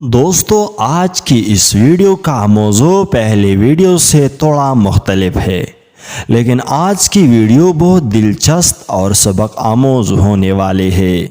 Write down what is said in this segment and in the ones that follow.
دوستو آج کی اس ویڈیو کا موضوع پہلی ویڈیو سے تھوڑا مختلف ہے، لیکن آج کی ویڈیو بہت دلچسپ اور سبق آموز ہونے والی ہے۔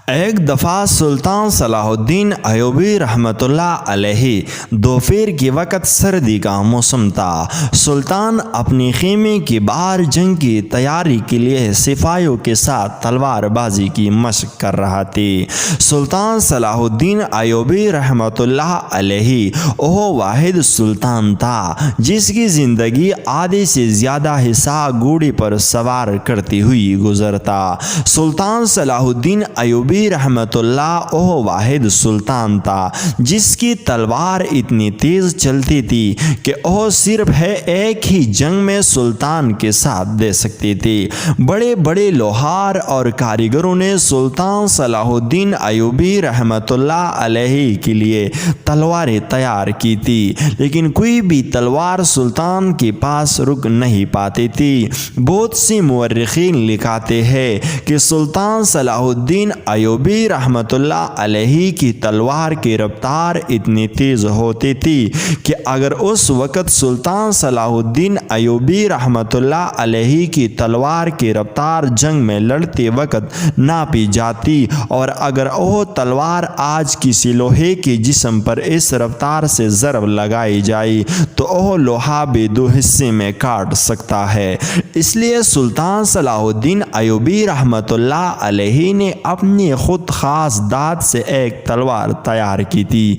ایک دفعہ سلطان صلاح الدین ایوبی رحمۃ اللہ علیہ دوپہر کے وقت سردی کا موسم تھا۔ سلطان اپنی خیمے کے باہر جنگ کی تیاری کے لیے سپاہیوں کے ساتھ تلوار بازی کی مشق کر رہا تھے۔ سلطان صلاح الدین ایوبی رحمۃ اللہ علیہ وہ واحد سلطان تھا جس کی زندگی آدھے سے زیادہ حصہ گھوڑے پر سوار کرتی ہوئی گزرتا۔ سلطان صلاح الدین ایوبی رحمۃ اللہ وہ واحد سلطان تھا جس کی تلوار اتنی تیز چلتی تھی کہ وہ صرف ایک ہی جنگ میں سلطان کے ساتھ دے سکتی تھی۔ بڑے بڑے لوہار اور کاریگروں نے سلطان صلاح الدین ایوبی رحمۃ اللہ علیہ کے لیے تلواریں تیار کی تھی، لیکن کوئی بھی تلوار سلطان کے پاس رک نہیں پاتی تھی۔ بہت سے مورخین لکھاتے ہیں کہ سلطان صلاح الدین ایوبی رحمۃ اللہ علیہ کی تلوار کی رفتار اتنی تیز ہوتی تھی کہ اگر اس وقت سلطان صلاح الدین ایوبی رحمۃ اللہ علیہ کی تلوار کی رفتار جنگ میں لڑتے وقت ناپی جاتی اور اگر وہ تلوار آج کسی لوہے کے جسم پر اس رفتار سے ضرب لگائی جائے تو وہ لوہا بھی دو حصے میں کاٹ سکتا ہے۔ اس لیے سلطان صلاح الدین ایوبی رحمۃ اللہ علیہ نے اپنی خود خاص داد سے ایک تلوار تیار کی تھی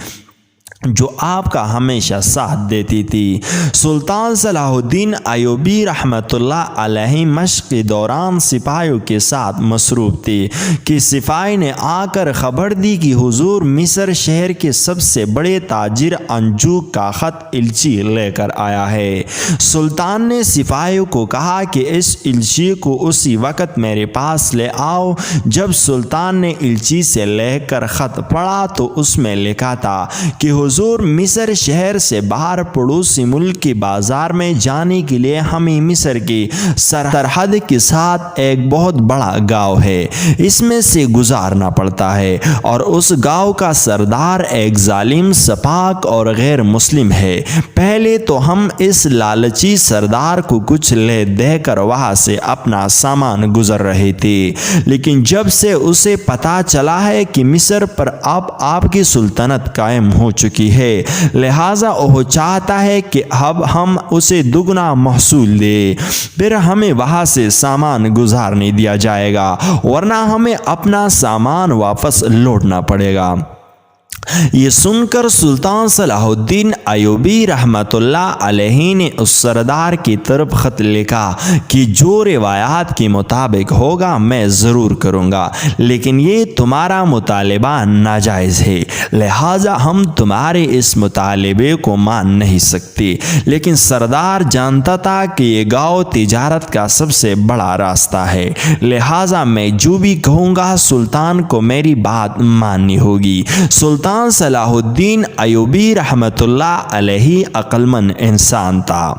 جو آپ کا ہمیشہ ساتھ دیتی تھی۔ سلطان صلاح الدین ایوبی رحمۃ اللہ علیہ مشق کے دوران سپاہیوں کے ساتھ مصروف تھے کہ سپاہی نے آ کر خبر دی کہ حضور مصر شہر کے سب سے بڑے تاجر انجوک کا خط الچی لے کر آیا ہے۔ سلطان نے سپاہیوں کو کہا کہ اس الچی کو اسی وقت میرے پاس لے آؤ۔ جب سلطان نے الچی سے لے کر خط پڑھا تو اس میں لکھا تھا کہ حضور مصر شہر سے باہر پڑوسی ملک کے بازار میں جانے کے لیے ہمیں مصر کی سرحد کے ساتھ ایک بہت بڑا گاؤں ہے، اس میں سے گزارنا پڑتا ہے اور اس گاؤں کا سردار ایک ظالم، سپاک اور غیر مسلم ہے۔ پہلے تو ہم اس لالچی سردار کو کچھ لے دے کر وہاں سے اپنا سامان گزر رہے تھے، لیکن جب سے اسے پتہ چلا ہے کہ مصر پر اب آپ کی سلطنت قائم ہو چکی ہے، لہٰذا وہ چاہتا ہے کہ اب ہم اسے دگنا محصول دیں، پھر ہمیں وہاں سے سامان گزارنے دیا جائے گا ورنہ ہمیں اپنا سامان واپس لوٹنا پڑے گا۔ یہ سن کر سلطان صلاح الدین ایوبی رحمۃ اللہ علیہ نے اس سردار کی طرف خط لکھا کہ جو روایات کے مطابق ہوگا میں ضرور کروں گا، لیکن یہ تمہارا مطالبہ ناجائز ہے، لہٰذا ہم تمہارے اس مطالبے کو مان نہیں سکتے۔ لیکن سردار جانتا تھا کہ یہ گاؤں تجارت کا سب سے بڑا راستہ ہے، لہٰذا میں جو بھی کہوں گا سلطان کو میری بات ماننی ہوگی۔ سلطان صلاح الدین ایوبی رحمۃ اللہ علیہ عقل مند انسان تھا۔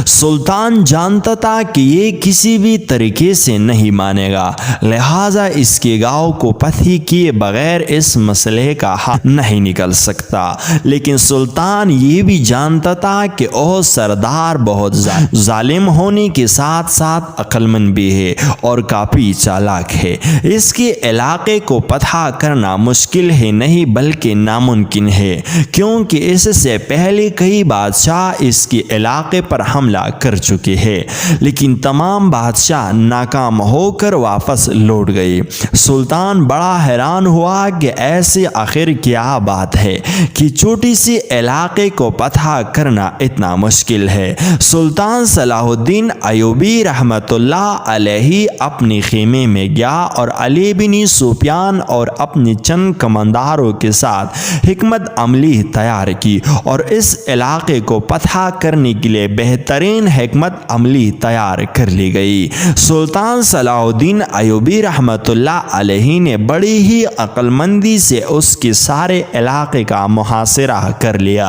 سلطان جانتا تھا کہ یہ کسی بھی طریقے سے نہیں مانے گا، لہٰذا اس کے گاؤں کو فتح کیے بغیر اس مسئلے کا حل نہیں نکل سکتا۔ لیکن سلطان یہ بھی جانتا تھا کہ وہ سردار بہت ظالم ہونے کے ساتھ ساتھ عقل مند بھی ہے اور کافی چالاک ہے۔ اس کے علاقے کو فتح کرنا مشکل ہے نہیں بلکہ ناممکن ہے، کیونکہ اس سے پہلے کئی بادشاہ اس کے علاقے پر حملہ کر چکے ہیں، لیکن تمام بادشاہ ناکام ہو کر واپس لوٹ گئے۔ سلطان بڑا حیران ہوا کہ ایسے آخر کیا بات ہے کہ چھوٹی سی علاقے کو فتح کرنا اتنا مشکل ہے۔ سلطان صلاح الدین ایوبی رحمۃ اللہ علیہ اپنے خیمے میں گیا اور علی بن سفیان اور اپنے چند کمانداروں کے ساتھ حکمت عملی تیار کی اور اس علاقے کو فتح کرنے کے لیے بہترین حکمت عملی تیار کر لی گئی۔ سلطان صلاح الدین ایوبی رحمۃ اللہ علیہ نے بڑی ہی عقل مندی سے اس کے سارے علاقے کا محاصرہ کر لیا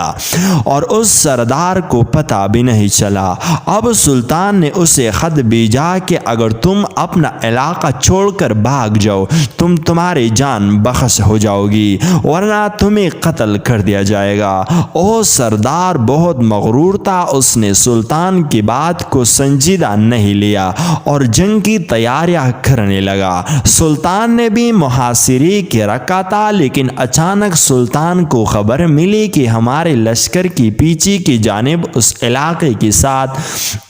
اور اس سردار کو پتہ بھی نہیں چلا۔ اب سلطان نے اسے خط بھیجا کہ اگر تم اپنا علاقہ چھوڑ کر بھاگ جاؤ تمہاری جان بخش ہو جاؤ گی، ورنہ تمہیں قتل کر دیا جائے گا۔ وہ سردار بہت مغرور تھا، اس نے سلطان کی بات کو سنجیدہ نہیں لیا اور جنگ کی تیاریاں کرنے لگا۔ سلطان نے بھی محاصرے کے رکھا تھا، لیکن اچانک سلطان کو خبر ملی کہ ہمارے لشکر کی پیچھے کی جانب اس علاقے کے ساتھ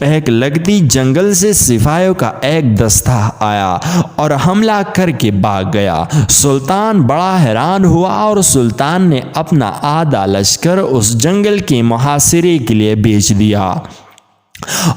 ایک لگتی جنگل سے سپاہیوں کا ایک دستہ آیا اور حملہ کر کے بھاگ گیا۔ سلطان بڑا حیران ہوا اور سلطان نے اپنا آدھا لشکر اس جنگل کے محاصرے کے لیے بھیج دیا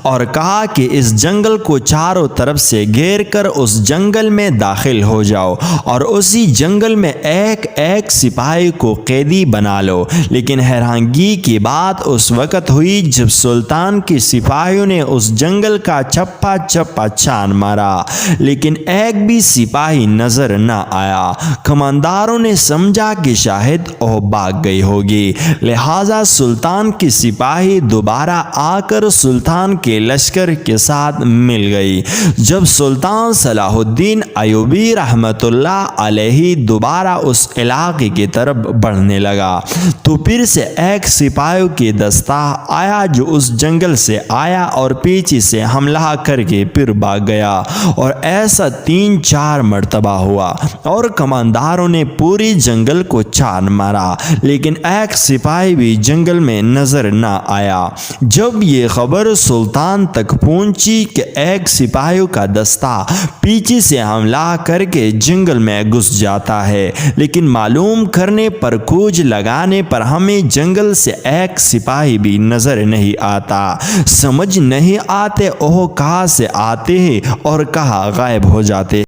اور کہا کہ اس جنگل کو چاروں طرف سے گھیر کر اس جنگل میں داخل ہو جاؤ اور اسی جنگل میں ایک ایک سپاہی کو قیدی بنا لو۔ لیکن حیرانگی کی بات اس وقت ہوئی جب سلطان کے سپاہیوں نے اس جنگل کا چپا چپا چھان مارا، لیکن ایک بھی سپاہی نظر نہ آیا۔ کمانداروں نے سمجھا کہ شاید وہ بھاگ گئی ہوگی، لہذا سلطان کے سپاہی دوبارہ آ کر سلطان کے لشکر کے ساتھ مل گئی۔ جب سلطان صلاح الدین ایوبی رحمۃ اللہ علیہ دوبارہ اس علاقے کی طرف بڑھنے لگا تو پھر سے ایک سپاہیوں کی دستہ آیا جو اس جنگل سے آیا اور پیچھے سے حملہ کر کے پھر بھاگ گیا، اور ایسا 3-4 مرتبہ ہوا اور کمانداروں نے پوری جنگل کو چھان مارا، لیکن ایک سپاہی بھی جنگل میں نظر نہ آیا۔ جب یہ خبر سلطان تک پہنچی کہ ایک سپاہیوں کا دستہ پیچھے سے حملہ کر کے جنگل میں گھس جاتا ہے، لیکن معلوم کرنے پر کھوج لگانے پر ہمیں جنگل سے ایک سپاہی بھی نظر نہیں آتا، سمجھ نہیں آتے وہ کہاں سے آتے ہیں اور کہاں غائب ہو جاتے۔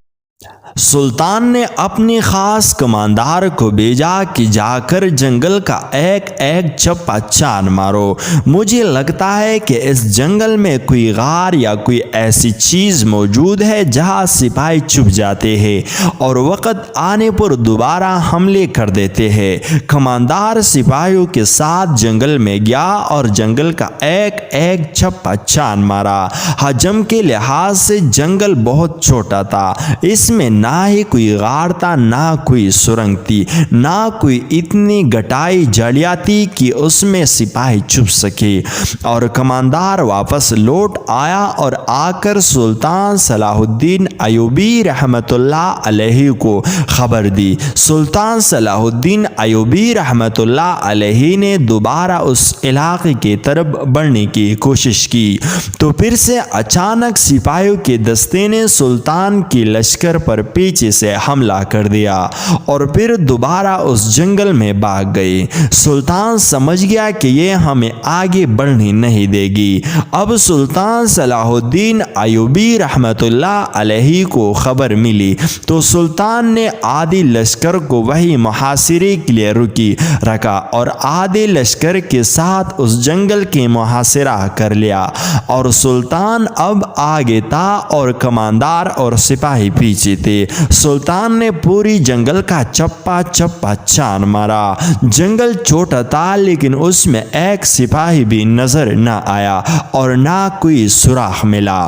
سلطان نے اپنی خاص کماندار کو بھیجا کہ جا کر جنگل کا ایک ایک چپا چھان مارو، مجھے لگتا ہے کہ اس جنگل میں کوئی غار یا کوئی ایسی چیز موجود ہے جہاں سپاہی چھپ جاتے ہیں اور وقت آنے پر دوبارہ حملے کر دیتے ہیں۔ کماندار سپاہیوں کے ساتھ جنگل میں گیا اور جنگل کا ایک ایک چپا چھان مارا۔ حجم کے لحاظ سے جنگل بہت چھوٹا تھا، اس میں نہ ہی کوئی غار تھا، نہ کوئی سرنگ تھی، نہ کوئی اتنی گٹائی جھاڑیاں تھی کہ اس میں سپاہی چھپ سکے، اور کماندار واپس لوٹ آیا اور آ کر سلطان صلاح الدین ایوبی رحمۃ اللہ علیہ کو خبر دی۔ سلطان صلاح الدین ایوبی رحمۃ اللہ علیہ نے دوبارہ اس علاقے کی طرف بڑھنے کی کوشش کی تو پھر سے اچانک سپاہیوں کے دستے نے سلطان کی لشکر پر پیچھے سے حملہ کر دیا اور پھر دوبارہ اس جنگل میں بھاگ گئی۔ سلطان سمجھ گیا کہ یہ ہمیں آگے بڑھنے نہیں دے گی۔ اب سلطان صلاح الدین ایوبی رحمۃ اللہ علیہ کو خبر ملی تو سلطان نے آدھی لشکر کو وہی محاصرے کے لیے رکھا اور آدھے لشکر کے ساتھ اس جنگل کے محاصرہ کر لیا، اور سلطان اب آگے تھا اور کماندار اور سپاہی پیچھے تھے۔ سلطان نے پوری جنگل کا چپا چپا چھان مارا۔ جنگل چھوٹا تھا لیکن اس میں ایک سپاہی بھی نظر نہ آیا اور نہ کوئی سراغ ملا۔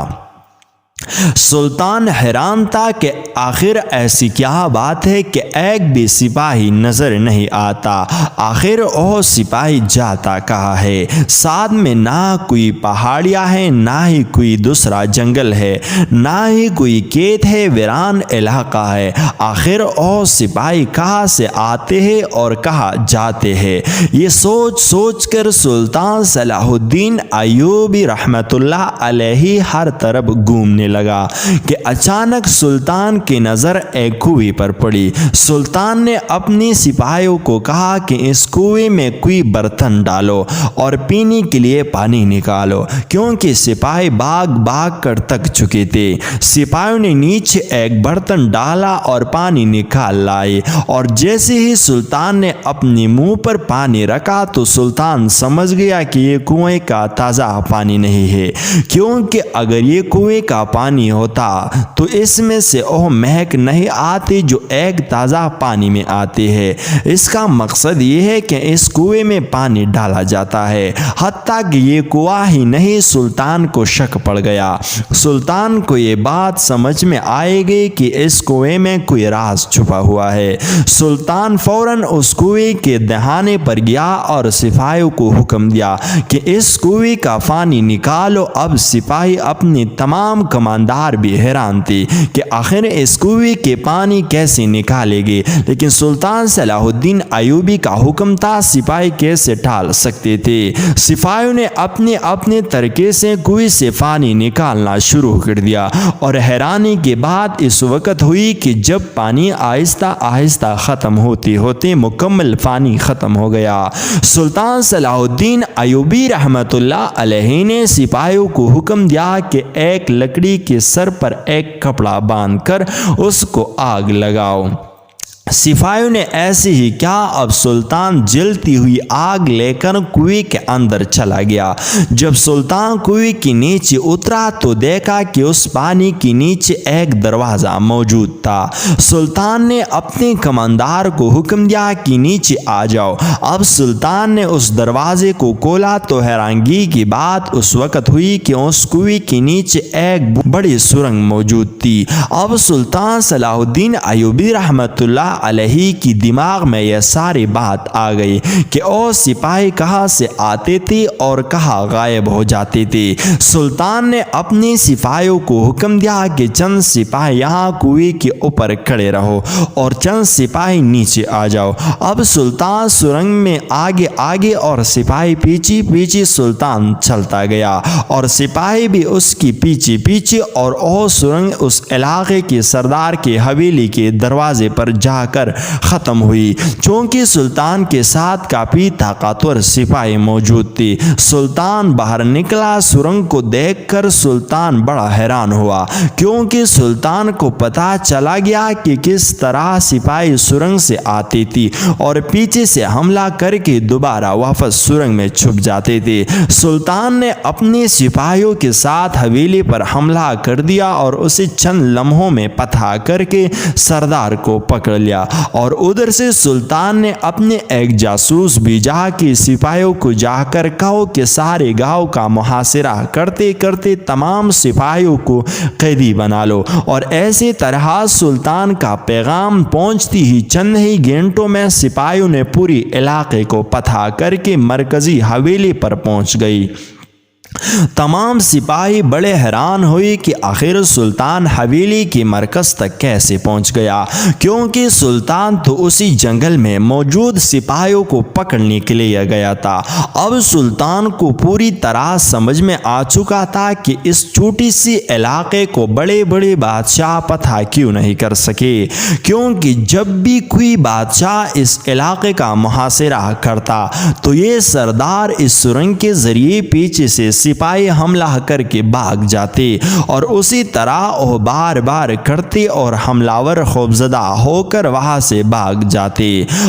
سلطان حیران تھا کہ آخر ایسی کیا بات ہے کہ ایک بھی سپاہی نظر نہیں آتا، آخر وہ سپاہی جاتا کہاں ہے؟ ساتھ میں نہ کوئی پہاڑیاں ہیں، نہ ہی کوئی دوسرا جنگل ہے، نہ ہی کوئی کھیت ہے، ویران علاقہ ہے، آخر وہ سپاہی کہاں سے آتے ہیں اور کہاں جاتے ہیں؟ یہ سوچ سوچ کر سلطان صلاح الدین ایوبی رحمۃ اللہ علیہ ہر طرف گھومنے لگا کہ اچانک سلطان کی نظر ایک کنویں پر پڑی۔ سلطان نے اپنی سپاہیوں کو کہا کہ اس کنویں میں کوئی برتن ڈالو اور پینے کے لیے پانی نکالو، کیونکہ سپاہی بھاگ کر تک چکے تھے۔ سپاہیوں نے نیچے ایک برتن ڈالا اور پانی نکال لائے، اور جیسے ہی سلطان نے اپنے منہ پر پانی رکھا تو سلطان سمجھ گیا کہ یہ کنویں کا تازہ پانی نہیں ہے، کیونکہ اگر یہ کنویں کا پانی ہوتا تو اس میں سے وہ مہک نہیں آتی جو ایک تازہ پانی میں آتی ہے۔ اس کا مقصد یہ ہے کہ اس کنویں میں پانی ڈالا جاتا ہے۔ حتیٰ کہ یہ کنواں ہی نہیں، سلطان کو شک پڑ گیا۔ سلطان کو یہ بات سمجھ میں آئے گی کہ اس کنویں میں کوئی راز چھپا ہوا ہے۔ سلطان فوراً اس کنویں کے دہانے پر گیا اور سپاہیوں کو حکم دیا کہ اس کنویں کا پانی نکالو۔ اب سپاہی اپنے تمام کماندار بھی حیران تھے کہ آخر اس کنویں کے پانی کیسے نکالے گے، لیکن سلطان صلاح الدین ایوبی کا حکم تھا، سپاہی کیسے ٹال سکتے تھے۔ سپاہیوں نے اپنے طریقے سے کنویں سے پانی نکالنا شروع کر دیا، اور حیرانی کی بات اس وقت ہوئی کہ جب پانی آہستہ آہستہ ختم ہوتے ہوتے مکمل پانی ختم ہو گیا۔ سلطان صلاح الدین ایوبی رحمۃ اللہ علیہ نے سپاہیوں کو حکم دیا کہ ایک لکڑی کے سر پر ایک کپڑا باندھ کر اس کو آگ لگاؤ۔ سپاہیوں نے ایسے ہی کیا۔ اب سلطان جلتی ہوئی آگ لے کر کنویں کے اندر چلا گیا۔ جب سلطان کنویں کے نیچے اترا تو دیکھا کہ اس پانی کے نیچے ایک دروازہ موجود تھا۔ سلطان نے اپنے کماندار کو حکم دیا کہ نیچے آ جاؤ۔ اب سلطان نے اس دروازے کو کھولا تو حیرانگی کی بات اس وقت ہوئی کہ اس کنویں کے نیچے ایک بڑی سرنگ موجود تھی۔ اب سلطان صلاح الدین ایوبی رحمۃ اللہ علیہ کی دماغ میں یہ ساری بات آ گئی کہ او سپاہی کہاں سے آتے تھے اور کہاں غائب ہو جاتے تھے۔ سلطان نے اپنے سپاہیوں کو حکم دیا کہ چند سپاہی یہاں کنویں کے اوپر کھڑے رہو اور چند سپاہی نیچے آ جاؤ۔ اب سلطان سرنگ میں آگے اور سپاہی پیچھے سلطان چلتا گیا، اور سپاہی بھی اس کی پیچھے، اور وہ سرنگ اس علاقے کے سردار کی حویلی کے دروازے پر جا کر ختم ہوئی۔ چونکہ سلطان کے ساتھ کافی طاقتور سپاہی موجود تھے، سلطان باہر نکلا۔ سرنگ کو دیکھ کر سلطان بڑا حیران ہوا، کیونکہ سلطان کو پتہ چلا گیا کہ کس طرح سپاہی سرنگ سے آتے تھے اور پیچھے سے حملہ کر کے دوبارہ واپس سرنگ میں چھپ جاتے تھے۔ سلطان نے اپنے سپاہیوں کے ساتھ حویلی پر حملہ کر دیا اور اسے چند لمحوں میں فتح کر کے سردار کو پکڑ لیا، اور ادھر سے سلطان نے اپنے ایک جاسوس بھیجا کہ سپاہیوں کو جا کر کہو کہ سارے گاؤں کا محاصرہ کرتے کرتے تمام سپاہیوں کو قیدی بنا لو، اور ایسے طرح سلطان کا پیغام پہنچتی ہی چند ہی گھنٹوں میں سپاہیوں نے پوری علاقے کو فتح کر کے مرکزی حویلی پر پہنچ گئی۔ تمام سپاہی بڑے حیران ہوئے کہ آخر سلطان حویلی کے مرکز تک کیسے پہنچ گیا، کیونکہ سلطان تو اسی جنگل میں موجود سپاہیوں کو پکڑنے کے لیے گیا تھا۔ اب سلطان کو پوری طرح سمجھ میں آ چکا تھا کہ اس چھوٹی سی علاقے کو بڑے بڑے بادشاہ فتح کیوں نہیں کر سکے، کیونکہ جب بھی کوئی بادشاہ اس علاقے کا محاصرہ کرتا تو یہ سردار اس سرنگ کے ذریعے پیچھے سے سپاہی حملہ کر کے بھاگ جاتے، اور اسی طرح وہ بار بار کرتے اور حملہ خوفزدہ ہو کر وہاں سے بھاگ جاتے،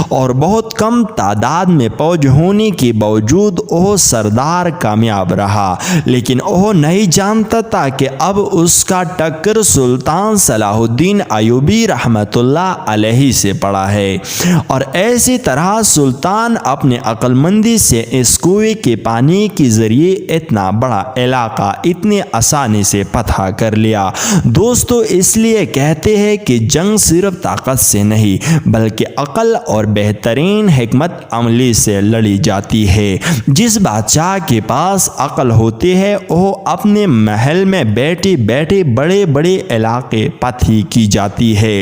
اور بہت کم تعداد میں فوج ہونے کے باوجود وہ سردار کامیاب رہا۔ لیکن وہ نہیں جانتا تھا کہ اب اس کا ٹکر سلطان صلاح الدین ایوبی رحمۃ اللہ علیہ سے پڑا ہے، اور ایسی طرح سلطان اپنے عقل مندی سے اس کنویں کے پانی کے ذریعے اتنا بڑا علاقہ اتنے آسانی سے فتح کر لیا۔ دوستو، اس لیے کہتے ہیں کہ جنگ صرف طاقت سے نہیں بلکہ عقل اور بہترین حکمت عملی سے لڑی جاتی ہے۔ جس بادشاہ کے پاس عقل ہوتی ہے وہ اپنے محل میں بیٹھے بیٹھے بڑے بڑے علاقے فتح کی جاتی ہے۔